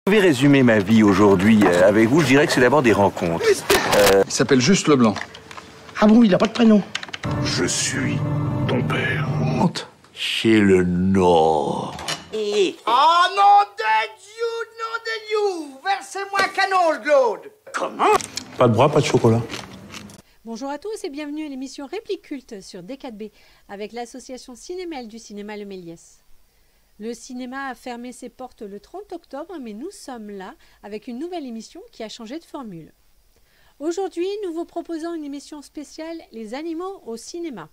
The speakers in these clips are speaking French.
Je vais résumer ma vie aujourd'hui avec vous. Je dirais que c'est d'abord des rencontres. Il s'appelle juste Leblanc. Ah bon, il n'a pas de prénom. Je suis ton père. Honte. Chez le Nord. Oh nom de Dieu, versez-moi un canon, le Claude. Comment? Pas de bras, pas de chocolat. Bonjour à tous et bienvenue à l'émission Réplique Culte sur D4B avec l'association Cinémel du cinéma Le Méliès. Le cinéma a fermé ses portes le 30 octobre, mais nous sommes là avec une nouvelle émission qui a changé de formule. Aujourd'hui, nous vous proposons une émission spéciale Les animaux au cinéma.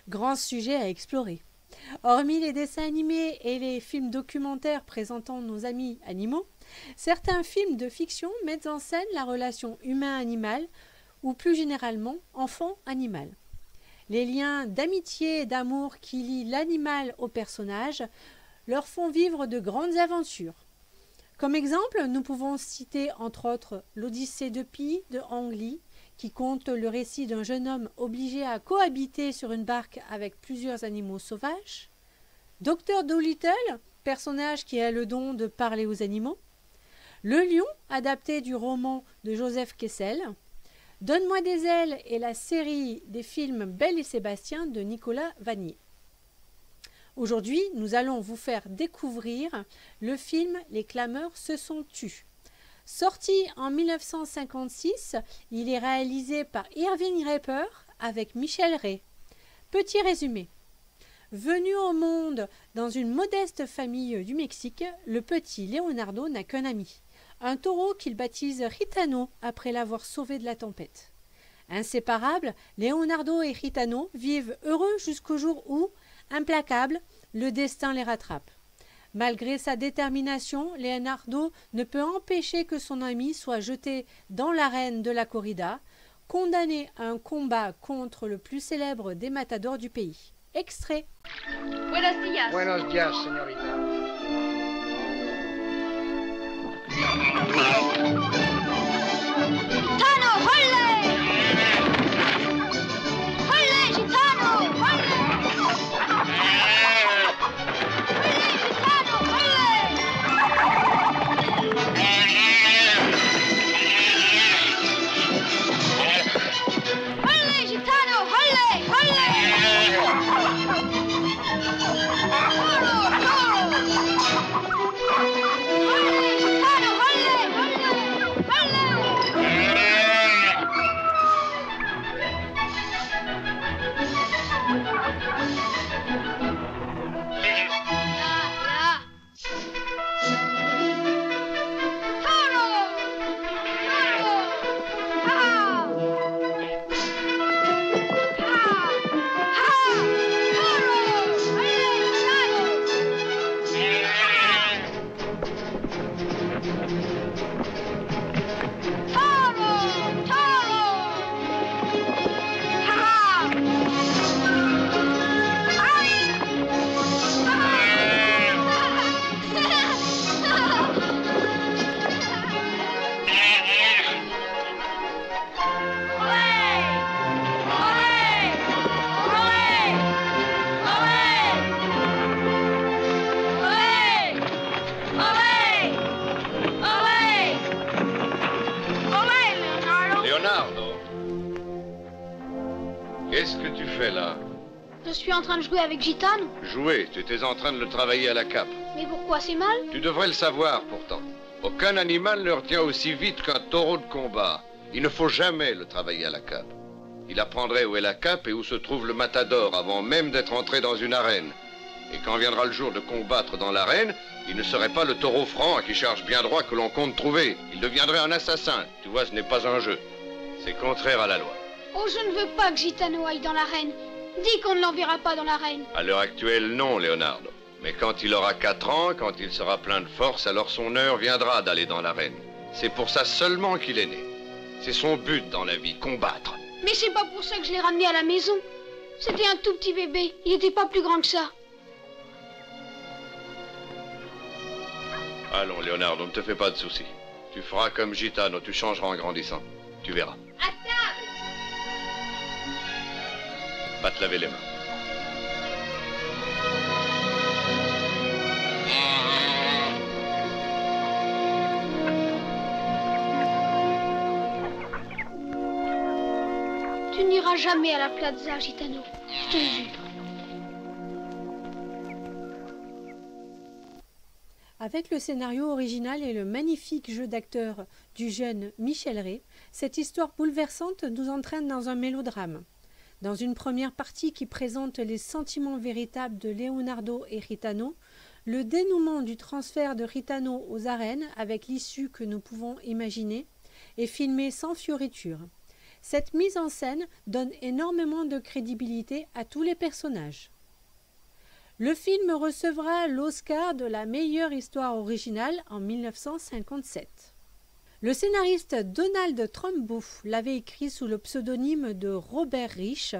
Grand sujet à explorer. Hormis les dessins animés et les films documentaires présentant nos amis animaux, certains films de fiction mettent en scène la relation humain-animal ou plus généralement enfant-animal. Les liens d'amitié et d'amour qui lient l'animal au personnage leur font vivre de grandes aventures. Comme exemple, nous pouvons citer entre autres l'Odyssée de Pi de Ang Lee, qui conte le récit d'un jeune homme obligé à cohabiter sur une barque avec plusieurs animaux sauvages, Dr Dolittle, personnage qui a le don de parler aux animaux, Le Lion, adapté du roman de Joseph Kessel, Donne-moi des ailes et la série des films Belle et Sébastien de Nicolas Vanier. Aujourd'hui, nous allons vous faire découvrir le film Les clameurs se sont tus. Sorti en 1956, il est réalisé par Irving Rapper avec Michel Ray. Petit résumé. Venu au monde dans une modeste famille du Mexique, le petit Leonardo n'a qu'un ami. Un taureau qu'il baptise Ritano après l'avoir sauvé de la tempête. Inséparables, Leonardo et Ritano vivent heureux jusqu'au jour où, implacable, le destin les rattrape. Malgré sa détermination, Leonardo ne peut empêcher que son ami soit jeté dans l'arène de la corrida, condamné à un combat contre le plus célèbre des matadors du pays. Extrait. Buenos días. Buenos días, señorita. Gitano, holle! Holle, gitano, holle! Holle, gitano, holle! Holle, gitano, holle, holle! Toro, toro! Holle, gitano, holle, holle! Holle! Ya. Toro! Toro! Ha! Ha! Ha! Toro! Holle, gitano! Toro! Toro! Ha! Leonardo, qu'est-ce que tu fais là? Je suis en train de jouer avec Gitane. Jouer, tu étais en train de le travailler à la cape. Mais pourquoi c'est mal? Tu devrais le savoir pourtant. Aucun animal ne retient aussi vite qu'un taureau de combat. Il ne faut jamais le travailler à la cape. Il apprendrait où est la cape et où se trouve le matador avant même d'être entré dans une arène. Et quand viendra le jour de combattre dans l'arène, il ne serait pas le taureau franc à qui charge bien droit que l'on compte trouver. Il deviendrait un assassin. Tu vois, ce n'est pas un jeu. C'est contraire à la loi. Oh, je ne veux pas que Gitano aille dans l'arène. Dis qu'on ne l'enverra pas dans l'arène. À l'heure actuelle, non, Leonardo. Mais quand il aura 4 ans, quand il sera plein de force, alors son heure viendra d'aller dans l'arène. C'est pour ça seulement qu'il est né. C'est son but dans la vie, combattre. Mais c'est pas pour ça que je l'ai ramené à la maison. C'était un tout petit bébé. Il n'était pas plus grand que ça. Allons, Leonardo, ne te fais pas de soucis. Tu feras comme Gitano, tu changeras en grandissant. Tu verras. À table! Va te laver les mains. Tu n'iras jamais à la Plaza Gitano. Je te le jure. Avec le scénario original et le magnifique jeu d'acteur du jeune Michel Ray, cette histoire bouleversante nous entraîne dans un mélodrame. Dans une première partie qui présente les sentiments véritables de Leonardo et Ritano, le dénouement du transfert de Ritano aux arènes avec l'issue que nous pouvons imaginer est filmé sans fioriture. Cette mise en scène donne énormément de crédibilité à tous les personnages. Le film recevra l'Oscar de la meilleure histoire originale en 1957. Le scénariste Donald Trumbo l'avait écrit sous le pseudonyme de Robert Rich,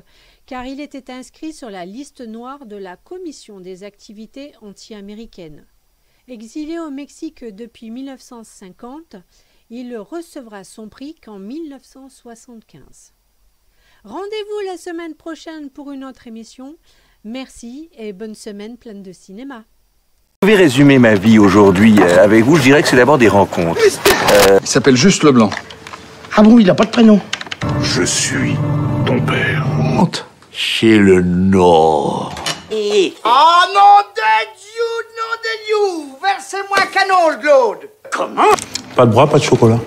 car il était inscrit sur la liste noire de la Commission des activités anti-américaines. Exilé au Mexique depuis 1950, il recevra son prix qu'en 1975. Rendez-vous la semaine prochaine pour une autre émission. Merci et bonne semaine pleine de cinéma. Je vais résumer ma vie aujourd'hui avec vous. Je dirais que c'est d'abord des rencontres. Il s'appelle Juste Leblanc. Ah bon, il n'a pas de prénom? Je suis ton père. Honte. C'est le Nord. Oh non de Dieu, Versez-moi un canot, Claude. Pas de bras, pas de chocolat.